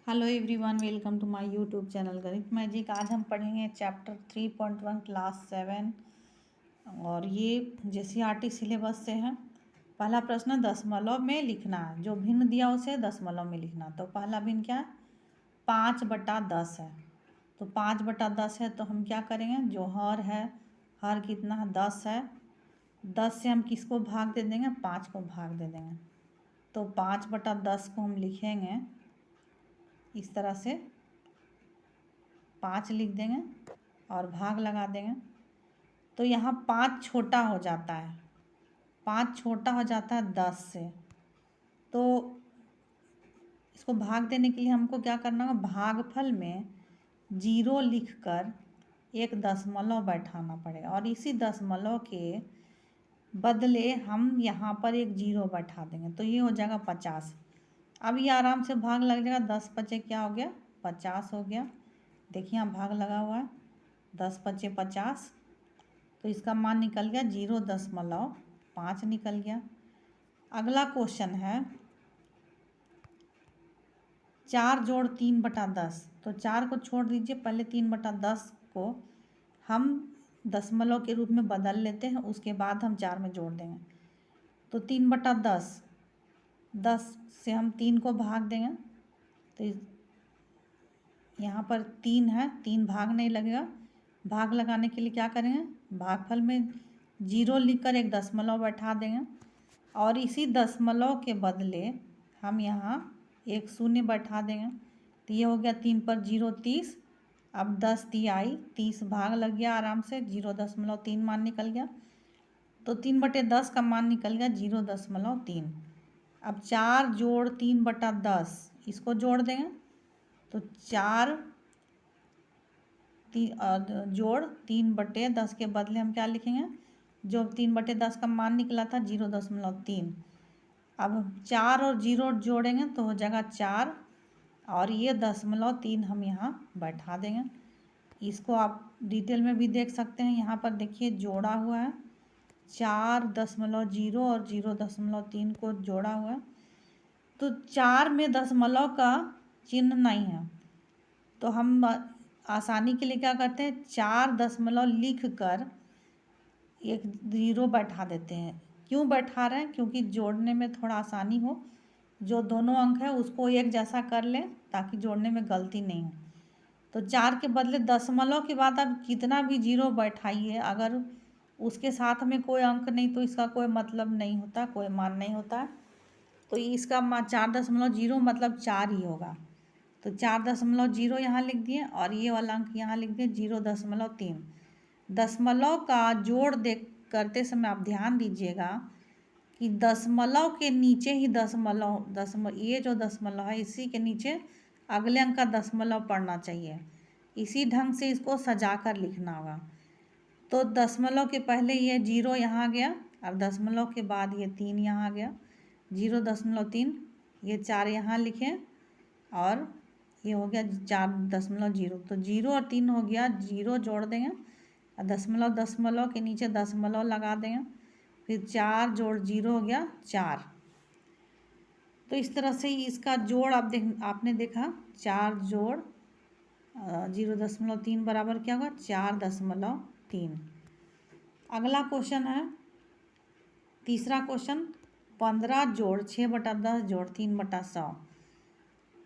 Hello everyone, welcome to my YouTube channel Ganit magic. आज हम पढ़ेंगे चैप्टर 3.1 क्लास 7 और ये JCERT सिलेबस से है। पहला प्रश्न दशमलव में लिखना है, जो भिन्न दिया उसे दशमलव में लिखना। तो पहला भिन्न क्या है? 5/10 है। तो 5/10 है तो हम क्या करेंगे? जो हर है, हर कितना है? 10 है। 10 से हम किसको भाग दे देंगे? 5 को भाग दे देंगे। तो 5/10 को हम लिखेंगे इस तरह से, 5 लिख देंगे और भाग लगा देंगे। तो यहाँ 5 छोटा हो जाता है, 5 छोटा हो जाता है 10 से। तो इसको भाग देने के लिए हमको क्या करना होगा? भागफल में 0 लिखकर एक दशमलव बैठाना पड़ेगा और इसी दशमलव के बदले हम यहाँ पर एक 0 बैठा देंगे। तो ये हो जाएगा 50। अब ये आराम से भाग लग जाएगा। 10 पचे क्या हो गया? 50 हो गया। देखिए यहाँ भाग लगा हुआ है। 10 पचे 50, तो इसका मान निकल गया 0.5 निकल गया। अगला क्वेश्चन है 4 जोड़ 3/10। तो 4 को छोड़ दीजिए, पहले 3/10 को हम दशमलव के रूप में बदल लेते हैं, उसके बाद हम 4 में जोड़ देंगे। तो 3/10, 10 से हम 3 को भाग देंगे। तो यहाँ पर 3 है, 3 भाग नहीं लगेगा। भाग लगाने के लिए क्या करेंगे? भागफल में 0 लिखकर एक दशमलव बैठा देंगे और इसी दशमलव के बदले हम यहाँ एक 0 बैठा देंगे। तो ये हो गया 3 पर 0 30। अब 10 तिहाई 30, भाग लग गया आराम से, 0.3 मान निकल गया। तो 3/10 का मान निकल गया 0.3। अब 4 जोड़ 3/10 इसको जोड़ देंगे। तो 4 जोड़ 3/10 के बदले हम क्या लिखेंगे? जो 3/10 का मान निकला था 0.3। अब 4 और 0 जोड़ेंगे तो हो जाएगा 4 और ये 0.3 हम यहाँ बैठा देंगे। इसको आप डिटेल में भी देख सकते हैं। यहाँ पर देखिए जोड़ा हुआ है, 4.0 और 0.3 को जोड़ा हुआ है। तो 4 में दशमलव का चिन्ह नहीं है, तो हम आसानी के लिए क्या करते हैं? 4 दशमलव लिख कर एक 0 बैठा देते हैं। क्यों बैठा रहे हैं? क्योंकि जोड़ने में थोड़ा आसानी हो, जो दोनों अंक है उसको एक जैसा कर लें ताकि जोड़ने में गलती नहीं हो। तो 4 के बदले दशमलव के बाद आप कितना भी 0 बैठाइए, अगर उसके साथ में कोई अंक नहीं तो इसका कोई मतलब नहीं होता, कोई मान नहीं होता। तो इसका 4.0 मतलब 4 ही होगा। तो 4.0 यहाँ लिख दिए और ये वाला अंक यहाँ लिख दिए 0.3। दशमलव का जोड़ देख करते समय आप ध्यान दीजिएगा कि दशमलव के नीचे ही ये जो दशमलव है इसी के नीचे अगले अंक का दशमलव पड़ना चाहिए। इसी ढंग से इसको सजा कर लिखना होगा। तो दशमलव के पहले ये 0 यहाँ गया और दशमलव के बाद ये 3 यहाँ गया, 0.3। ये 4 यहाँ लिखें और ये हो गया 4.0। तो 0 और 3 हो गया, 0 जोड़ देंगे और दशमलव के नीचे दशमलव लगा देंगे। फिर 4 जोड़ 0 हो गया 4। तो इस तरह से इसका जोड़ आपने देखा, 4 जोड़ 0.3 बराबर क्या होगा? 4.3। अगला क्वेश्चन है तीसरा क्वेश्चन 15 जोड़ 6/10 जोड़ 3/100।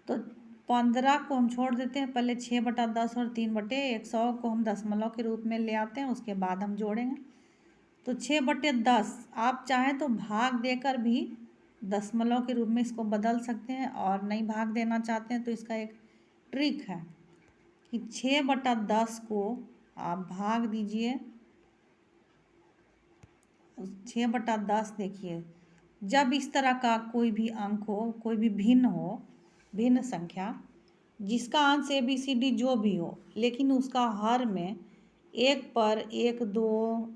तो 15 को हम छोड़ देते हैं, पहले 6/10 और 3/100 को हम दशमलव के रूप में ले आते हैं, उसके बाद हम जोड़ेंगे। तो 6/10 आप चाहें तो भाग देकर भी दशमलव के रूप में इसको बदल सकते हैं, और नहीं भाग देना चाहते हैं तो इसका एक ट्रिक है कि 6/10 को आप भाग दीजिए। 6/10 देखिए, जब इस तरह का कोई भी अंक हो, कोई भी भिन्न संख्या जिसका अंश ABCD जो भी हो, लेकिन उसका हर में 1 पर 1 2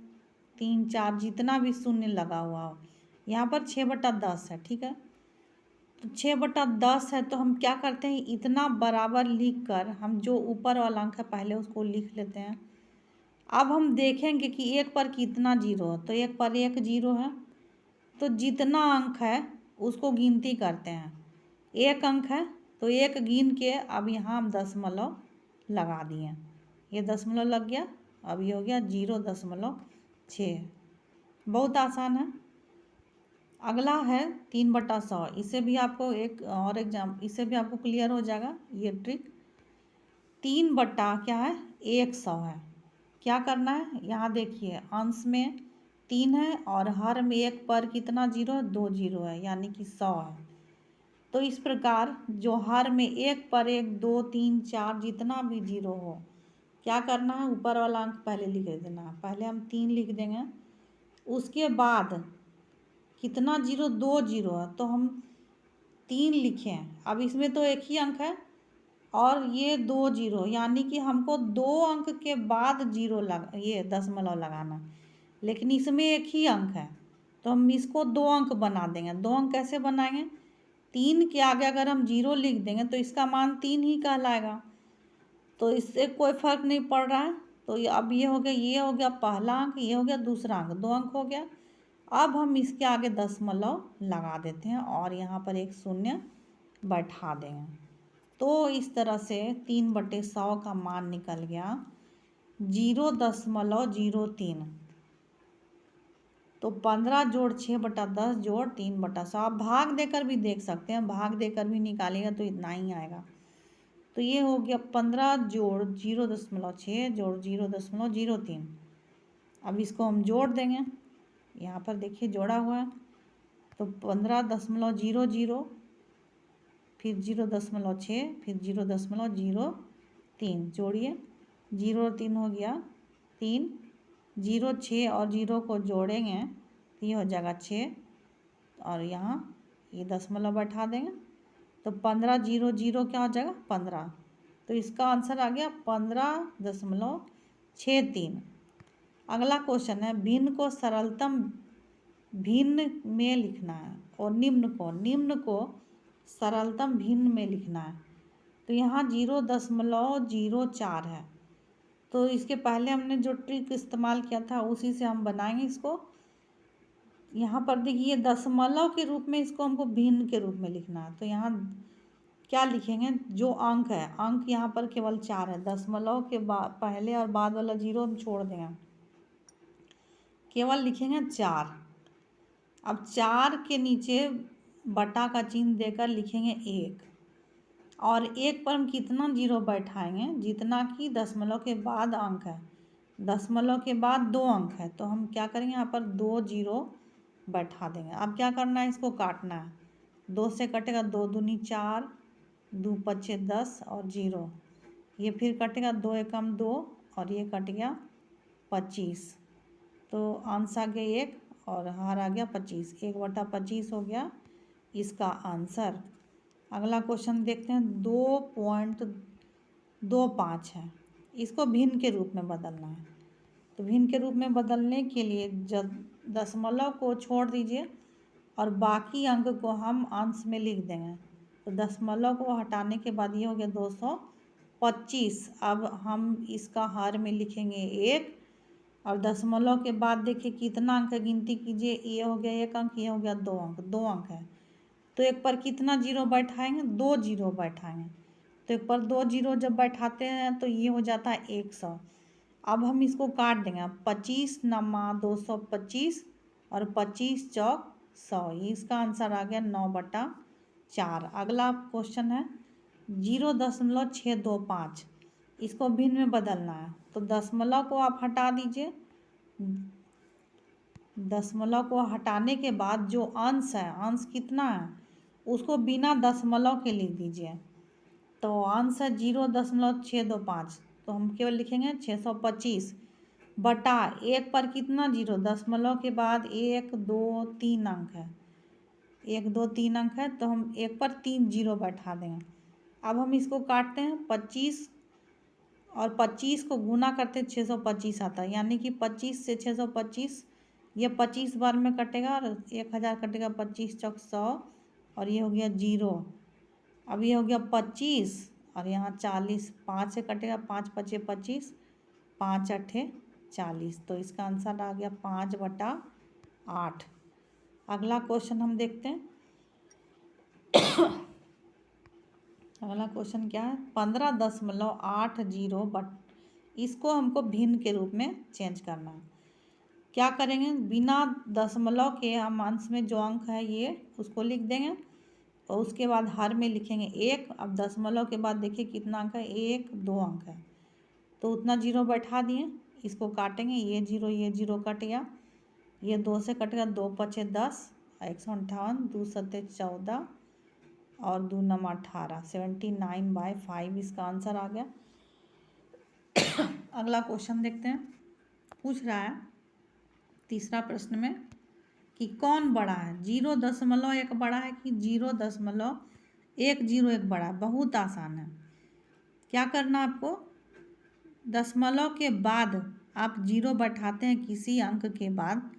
3 4 जितना भी शून्य लगा हुआ हो, यहाँ पर 6/10 है, ठीक है। तो 6/10 है तो हम क्या करते हैं? इतना बराबर लिख कर हम जो ऊपर वाला अंक है पहले उसको लिख लेते हैं। अब हम देखेंगे कि 1 पर कितना 0 है। तो 1 पर 1 0 है, तो जितना अंक है उसको गिनती करते हैं। 1 अंक है तो 1 गिन के अब यहाँ हम दशमलव लगा दिए, ये दशमलव लग गया, अब ये हो गया 0.6। बहुत आसान है। अगला है 3/100। इसे भी आपको एक और इससे भी आपको क्लियर हो जाएगा ये ट्रिक। 3 क्या है 100 है। क्या करना है, यहाँ देखिए अंश में 3 है और हर में 1 पर कितना जीरो है, 2 जीरो है, यानी कि 100 है। तो इस प्रकार जो हर में 1 पर 1, 2, 3, 4 जितना भी जीरो हो, क्या करना है, ऊपर वाला अंक पहले लिख देना है। पहले हम 3 लिख देंगे, उसके बाद कितना जीरो, 2 जीरो है, तो हम 3 लिखें। अब इसमें तो एक ही अंक है और ये 2 जीरो, यानी कि हमको 2 अंक के बाद जीरो ये दशमलव लगाना, लेकिन इसमें एक ही अंक है तो हम इसको 2 अंक बना देंगे। 2 अंक कैसे बनाएंगे, 3 के आगे अगर हम जीरो लिख देंगे तो इसका मान 3 ही कहलाएगा, तो इससे कोई फर्क नहीं पड़ रहा है। तो अब ये हो गया, ये हो गया पहला अंक, ये हो गया दूसरा अंक, 2 अंक हो गया। अब हम इसके आगे दशमलव लगा देते हैं और यहाँ पर एक शून्य बैठा देंगे। तो इस तरह से 3/100 का मान निकल गया 0.03। तो 15 जोड़ 6/10 जोड़ 3/100। आप भाग देकर भी देख सकते हैं, भाग देकर भी निकालिएगा तो इतना ही आएगा। तो ये हो गया 15 जोड़ 0.6 जोड़ 0.03। अब इसको हम जोड़ देंगे, यहाँ पर देखिए जोड़ा हुआ है, तो 15.00, फिर 0.6, फिर 0.03 जोड़िए, 0.3 हो गया 3, 0 6 और 0 को जोड़ेंगे तो ये हो जाएगा 6 और यहाँ ये दशमलव बैठा देंगे तो 15 क्या हो जाएगा 15। तो इसका आंसर आ गया 15.63। अगला क्वेश्चन है, भिन्न को सरलतम भिन्न में लिखना है और निम्न को सरलतम भिन्न में लिखना है। तो यहाँ 0.04 है, तो इसके पहले हमने जो ट्रिक इस्तेमाल किया था उसी से हम बनाएंगे इसको। यहाँ पर देखिए दशमलव के रूप में इसको हमको भिन्न के रूप में लिखना है, तो यहाँ क्या लिखेंगे, जो अंक है, अंक यहाँ पर केवल 4 है, दशमलव के बाद पहले और बाद वाला जीरो हम छोड़ देंगे, केवल लिखेंगे 4। अब 4 के नीचे बटा का चिन्ह देकर लिखेंगे 1 और 1 पर हम कितना जीरो बैठाएंगे, जितना कि दशमलव के बाद अंक है, दशमलव के बाद 2 अंक है, तो हम क्या करेंगे, यहाँ पर 2 जीरो बैठा देंगे। अब क्या करना है, इसको काटना है, 2 से कटेगा 2 दूनी 4, 2 पच्चे 10 और 0, ये फिर कटेगा 2 एकम 2 और ये कट गया 25, तो अंश आ गया 1 और हार आ गया 25, 1/25 हो गया इसका आंसर। अगला क्वेश्चन देखते हैं, 2.25 है, इसको भिन्न के रूप में बदलना है। तो भिन्न के रूप में बदलने के लिए जब दशमलव को छोड़ दीजिए और बाकी अंक को हम अंश में लिख देंगे, तो दशमलव को हटाने के बाद ये हो गया 225। अब हम इसका हर में लिखेंगे 1 और दशमलव के बाद देखिए कितना अंक है, गिनती कीजिए, ये हो गया 1 अंक, ये हो गया 2 अंक, 2 अंक है, तो 1 पर कितना जीरो बैठाएंगे, 2 जीरो बैठाएंगे, तो 1 पर 2 जीरो जब बैठाते हैं तो ये हो जाता है 100। अब हम इसको काट देंगे, 25 नमा 225 और 25 चौक 100, इसका आंसर आ गया 9/4। अगला क्वेश्चन है 0.625, इसको भिन्न में बदलना है, तो दशमलव को आप हटा दीजिए, दशमलव को हटाने के बाद जो अंश है, अंश कितना है उसको बिना दशमलव के लिख दीजिए, तो अंश है 0.625, तो हम केवल लिखेंगे 625 बटा 1 पर कितना जीरो, दशमलव के बाद 1 2 3 अंक है, 1 2 3 अंक है, तो हम 1 पर 3 जीरो बैठा देंगे। अब हम इसको काटते हैं, 25 और 25 को गुना करते 625 आता है, यानी कि 25 से 625, ये 25 बार में कटेगा और 1000 कटेगा, 25 चौक 100 और ये हो गया 0। अब ये हो गया 25 और यहाँ 40, 5 से कटेगा, 5 पचे 25, 5 अठे 40, तो इसका आंसर आ गया 5/8। अगला क्वेश्चन हम देखते हैं, अगला क्वेश्चन क्या है, 15.80 बट इसको हमको भिन्न के रूप में चेंज करना है। क्या करेंगे, बिना दशमलव के हम अंश में जो अंक है ये उसको लिख देंगे और उसके बाद हर में लिखेंगे 1। अब दशमलव के बाद देखिए कितना अंक है, 1 2 अंक है, तो उतना जीरो बैठा दिए। इसको काटेंगे, ये जीरो कट गया, ये 2 से कट गया, 2 पचे 10, 158, 2 सत्ते 14 और 2 नम 18, 79/5 इसका आंसर आ गया। अगला क्वेश्चन देखते हैं। पूछ रहा है तीसरा प्रश्न में कि कौन बड़ा है, 0.1 बड़ा है कि 0.101 बड़ा है। बहुत आसान है। क्या करना आपको, दशमलव के बाद आप जीरो बैठाते हैं किसी अंक के बाद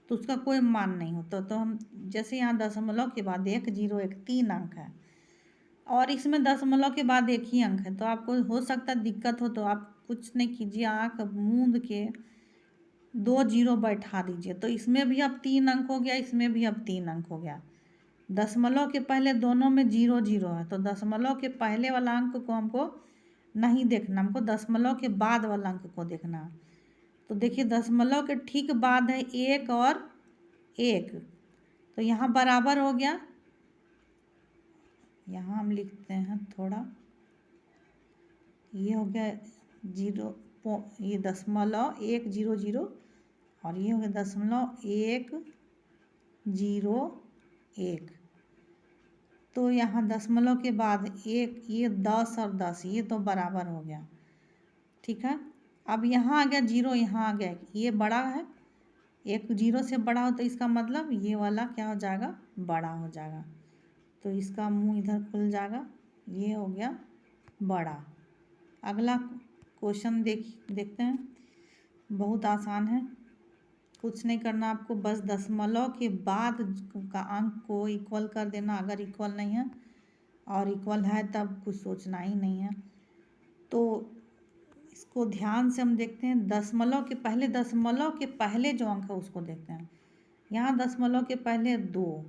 तो उसका कोई मान नहीं होता। तो हम जैसे यहाँ दशमलव के बाद 1 0 1 3 अंक है और इसमें दशमलव के बाद एक ही अंक है, तो आपको हो सकता है दिक्कत हो, तो आप कुछ नहीं कीजिए, आँख मूंद के 2 जीरो बैठा दीजिए। तो इसमें भी अब 3 अंक हो गया, इसमें भी अब 3 अंक हो गया। दशमलव के पहले दोनों में 0 0 है, तो दशमलव के पहले वाला अंक को हमको नहीं देखना, हमको दशमलव के बाद वाला अंक को देखना है। तो देखिए दशमलव के ठीक बाद है 1 और 1, तो यहाँ बराबर हो गया। यहाँ हम लिखते हैं थोड़ा, ये हो गया 0, ये 0.100 और ये हो गया 0.101। तो यहाँ दशमलव के बाद 1, ये 10 और 10 ये तो बराबर हो गया, ठीक है। अब यहाँ आ गया 0, यहाँ आ गया, ये बड़ा है, 1 0 से बड़ा हो तो इसका मतलब ये वाला क्या हो जाएगा, बड़ा हो जाएगा। तो इसका मुंह इधर खुल जाएगा, ये हो गया बड़ा। अगला क्वेश्चन देखते हैं। बहुत आसान है, कुछ नहीं करना आपको, बस दशमलव के बाद का अंक को इक्वल कर देना अगर इक्वल नहीं है, और इक्वल है तब कुछ सोचना ही नहीं है। तो इसको ध्यान से हम देखते हैं। दशमलव के पहले जो अंक है उसको देखते हैं। यहाँ दशमलव के पहले 2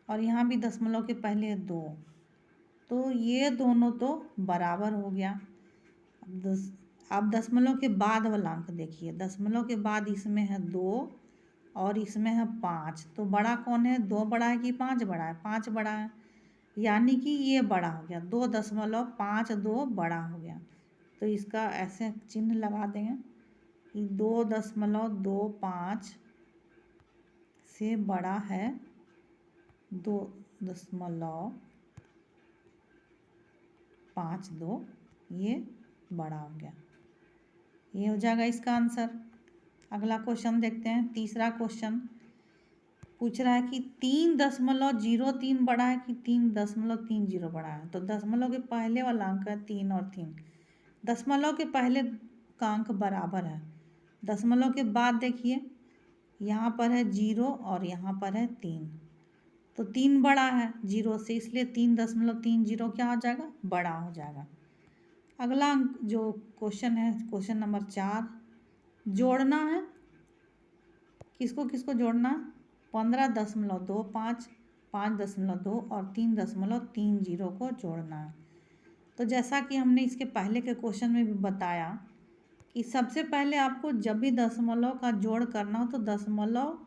और यहाँ भी दशमलव के पहले 2, तो ये दोनों तो बराबर हो गया। अब दशमलव के बाद वाला अंक देखिए, दशमलव के बाद इसमें है 2 और इसमें है 5, तो बड़ा कौन है, 2 बड़ा है कि 5 बड़ा है, 5 बड़ा है, यानी कि ये बड़ा हो गया, 2.52 बड़ा हो गया। तो इसका ऐसे चिन्ह लगा देंगे कि 2.25 से बड़ा है 2.52, ये बड़ा हो गया, ये हो जाएगा इसका आंसर। अगला क्वेश्चन देखते हैं। तीसरा क्वेश्चन पूछ रहा है कि 3.03 बड़ा है कि 3.30 बड़ा है। तो दशमलव के पहले वाला अंक है 3 और 3, दशमलव के पहले का अंक बराबर है। दशमलव के बाद देखिए यहाँ पर है 0 और यहाँ पर है 3, तो 3 बड़ा है 0 से, इसलिए 3.30 क्या हो जाएगा, बड़ा हो जाएगा। अगला जो क्वेश्चन है, क्वेश्चन नंबर 4, जोड़ना है। किसको किसको जोड़ना, 15.25, 5.2 और 3.30 को जोड़ना है। तो जैसा कि हमने इसके पहले के क्वेश्चन में भी बताया कि सबसे पहले आपको जब भी दशमलव का जोड़ करना हो तो दशमलव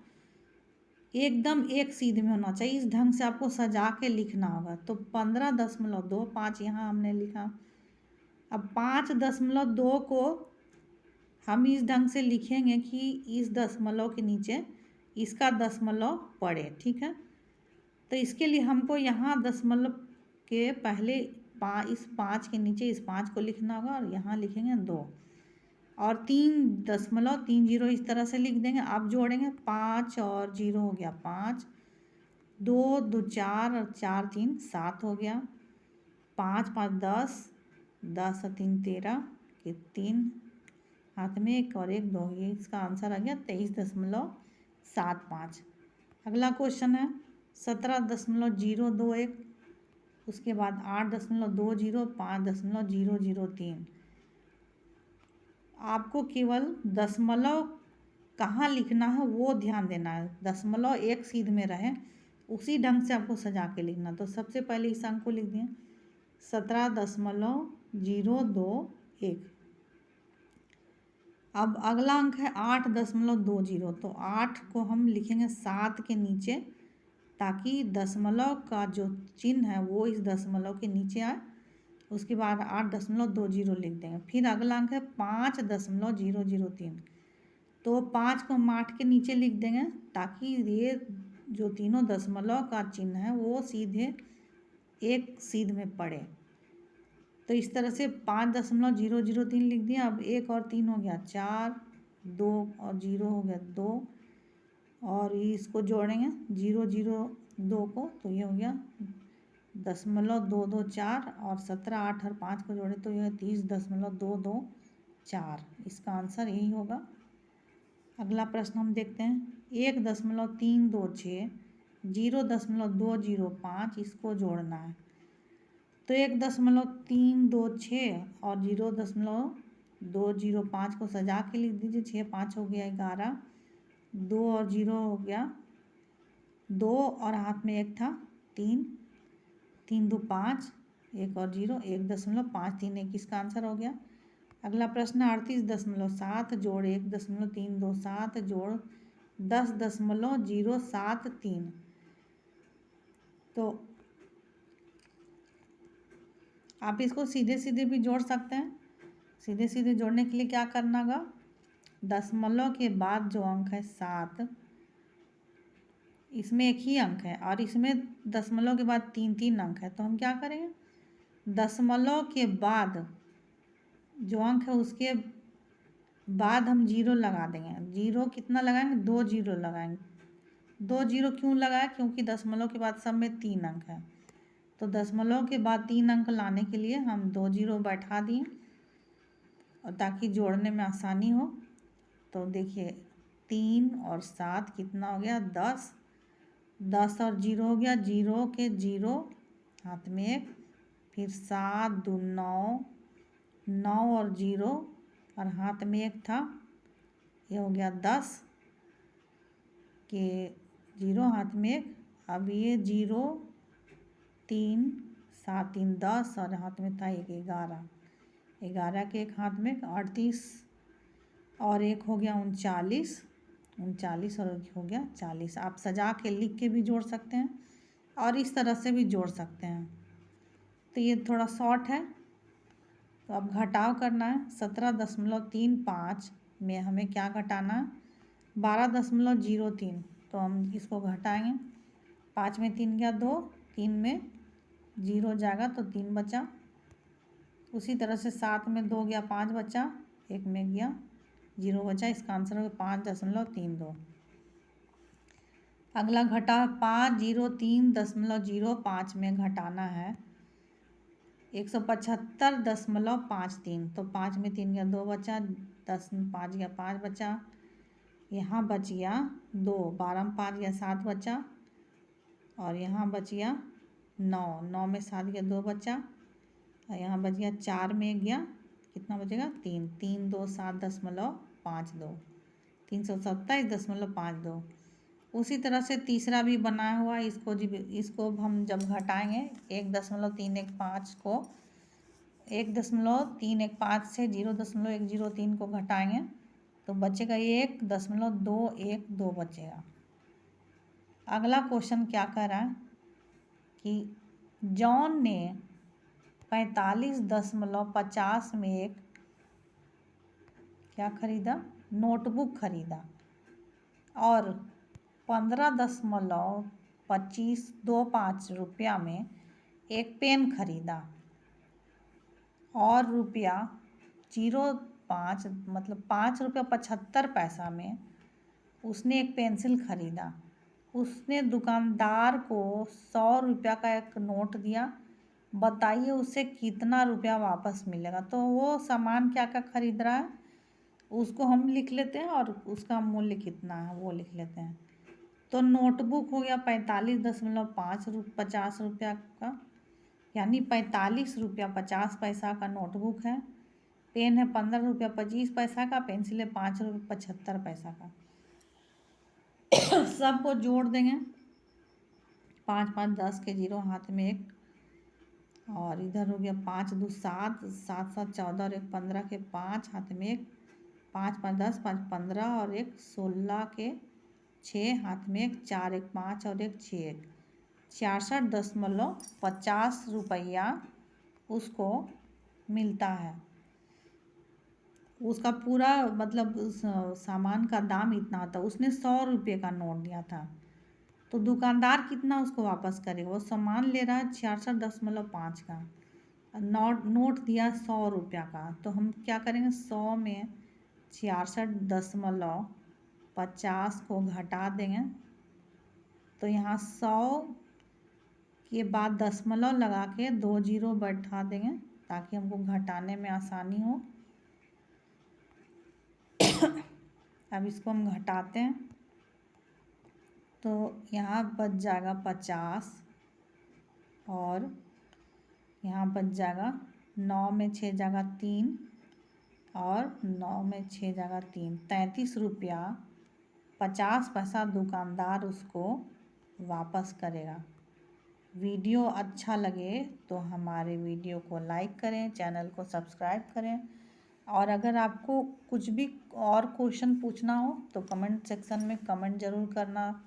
एकदम एक सीध में होना चाहिए, इस ढंग से आपको सजा के लिखना होगा। तो 15.25 यहाँ हमने लिखा। अब 5.2 को हम इस ढंग से लिखेंगे कि इस दशमलव के नीचे इसका दशमलव पड़े, ठीक है। तो इसके लिए हमको यहाँ दशमलव के पहले इस 5 के नीचे इस 5 को लिखना होगा और यहाँ लिखेंगे 2 और 3.30 इस तरह से लिख देंगे। आप जोड़ेंगे 5 और 0 हो गया 5, 2 2 4 और 4 3 7 हो गया, 5 5 10, 10 और 3 13 के 3 हाथ में 1 और 1 2, ये इसका आंसर आ गया 23.75। अगला क्वेश्चन है 17.021, उसके बाद 8.20, 5.003। आपको केवल दशमलव कहाँ लिखना है वो ध्यान देना है, दशमलव एक सीध में रहे उसी ढंग से आपको सजा के लिखना। तो सबसे पहले इस अंक को लिख दिए 17.021। अब अगला अंक है 8.20। तो 8 को हम लिखेंगे 7 के नीचे, ताकि दशमलव का जो चिन्ह है वो इस दशमलव के नीचे आए। उसके बाद 8.20 लिख देंगे। फिर अगला अंक है 5.003। तो 5 को हम 8 के नीचे लिख देंगे, ताकि ये जो तीनों दशमलव का चिन्ह है वो सीधे एक सीध में पड़े। तो इस तरह से 5.003 लिख दिया। अब 1 और 3 हो गया 4, 2 और 0 हो गया 2, और इसको जोड़ेंगे 002 को, तो ये हो गया 0.224, और 17, 8 और 5 को जोड़े तो यह 30.224। इसका आंसर यही होगा। अगला प्रश्न हम देखते हैं 1.326, 0.205, इसको जोड़ना है। तो 1.326 और 0.205 को सजा के लिख दीजिए। 6 5 हो गया 11, 2 और 0 हो गया 2, और हाथ में 1 था 3, 3 2 5, 1 और 0, 1.531, इसका आंसर हो गया। अगला प्रश्न 38.7 जोड़ 1.327 जोड़ 10.073। तो आप इसको सीधे सीधे भी जोड़ सकते हैं। सीधे सीधे जोड़ने के लिए क्या करना होगा, दशमलव के बाद जो अंक है 7, इसमें एक ही अंक है, और इसमें दशमलव के बाद 3 अंक है। तो हम क्या करेंगे, दशमलव के बाद जो अंक है उसके बाद हम 0 लगा देंगे। 0 कितना लगाएंगे, 2 0 लगाएंगे। 2 0 क्यों लगाए, क्योंकि दशमलव के बाद सब में 3 अंक है। तो दशमलव के बाद 3 अंक लाने के लिए हम 2 0 बैठा दिए, और ताकि जोड़ने में आसानी हो। तो देखिए 3 और 7 कितना हो गया 10, 10 और 0 हो गया 0 के 0, हाथ में 1, फिर 7 2 9, 9 और 0, और हाथ में 1 था, ये हो गया 10 के 0, हाथ में 1। अब ये 0 3 7 3 10, और हाथ में था 1 11, 11 के एक हाथ में 38, और 1 हो गया 39, 39 और 1 हो गया 40। आप सजा के लिख के भी जोड़ सकते हैं, और इस तरह से भी जोड़ सकते हैं। तो ये थोड़ा शॉर्ट है। तो अब घटाव करना है। 17.35 में हमें क्या घटाना है, 12.03। तो हम इसको घटाएंगे। 5 में 3 गया 2, 3 में 0 जाएगा तो 3 बचा। उसी तरह से 7 में 2 गया 5 बचा, 1 में गया 0 बचा। इसका आंसर होगा 5.32। अगला घटाव 503.05 में घटाना है 175.53। तो 5 में 3 गया 2 बचा, 10 में 5 गया 5 बचा, यहाँ बच गया 2, 12 में 5 गया 7 बचा, और यहाँ बच गया 9, 9 में 7 गया 2 बचा, और यहाँ बच गया 4 में गया कितना बचेगा 3, 3 2 7.52, 327.52। उसी तरह से तीसरा भी बनाया हुआ है। इसको हम जब घटाएंगे 1.315 को 1.315 से 0.103 को घटाएंगे तो बचेगा 1.212 बचेगा। अगला क्वेश्चन क्या कह रहा है कि जॉन ने 45.50 में एक क्या खरीदा, नोटबुक खरीदा, और 15.2525 रुपया में एक पेन खरीदा, और रुपया 05 मतलब 5 रुपया 75 पैसा में उसने एक पेंसिल खरीदा। उसने दुकानदार को 100 रुपया का एक नोट दिया। बताइए उसे कितना रुपया वापस मिलेगा। तो वो सामान क्या क्या खरीद रहा है उसको हम लिख लेते हैं, और उसका मूल्य कितना है वो लिख लेते हैं। तो नोटबुक हो गया 45.50 रुपया का, यानी 45 रुपया 50 पैसा का नोटबुक है। पेन है 15 रुपया 25 पैसा का, पेंसिल है 5 रुपया 75 पैसा का। सबको जोड़ देंगे। 5 5 10 के 0, हाथ में 1, और इधर हो गया 5 2 7, 7 7 14 और 1 15 के 5, हाथ में 1, 5 5 10, 5 15 और 1 16 के 6, हाथ में 1, 4 1 5 और 1 6 1, 66.50 रुपया उसको मिलता है। उसका पूरा मतलब सामान का दाम इतना होता, उसने 100 रुपये का नोट दिया था, तो दुकानदार कितना उसको वापस करेगा? वो सामान ले रहा है 66.5 का, नोट दिया 100 रुपया का, तो हम क्या करेंगे? 100 में 66.50 को घटा देंगे, तो यहाँ 100 के बाद दशमलव लगा के 2 जीरो बैठा देंगे ताकि हमको घटाने में आसानी हो। अब इसको हम घटाते हैं, तो यहाँ बच जाएगा 50 और यहाँ बच जाएगा 9 में 6 जाएगा 3 और 9 में 6 जाएगा 3, 33 रुपया 50 पैसा दुकानदार उसको वापस करेगा। वीडियो अच्छा लगे तो हमारे वीडियो को लाइक करें, चैनल को सब्सक्राइब करें, और अगर आपको कुछ भी और क्वेश्चन पूछना हो तो कमेंट सेक्शन में कमेंट ज़रूर करना।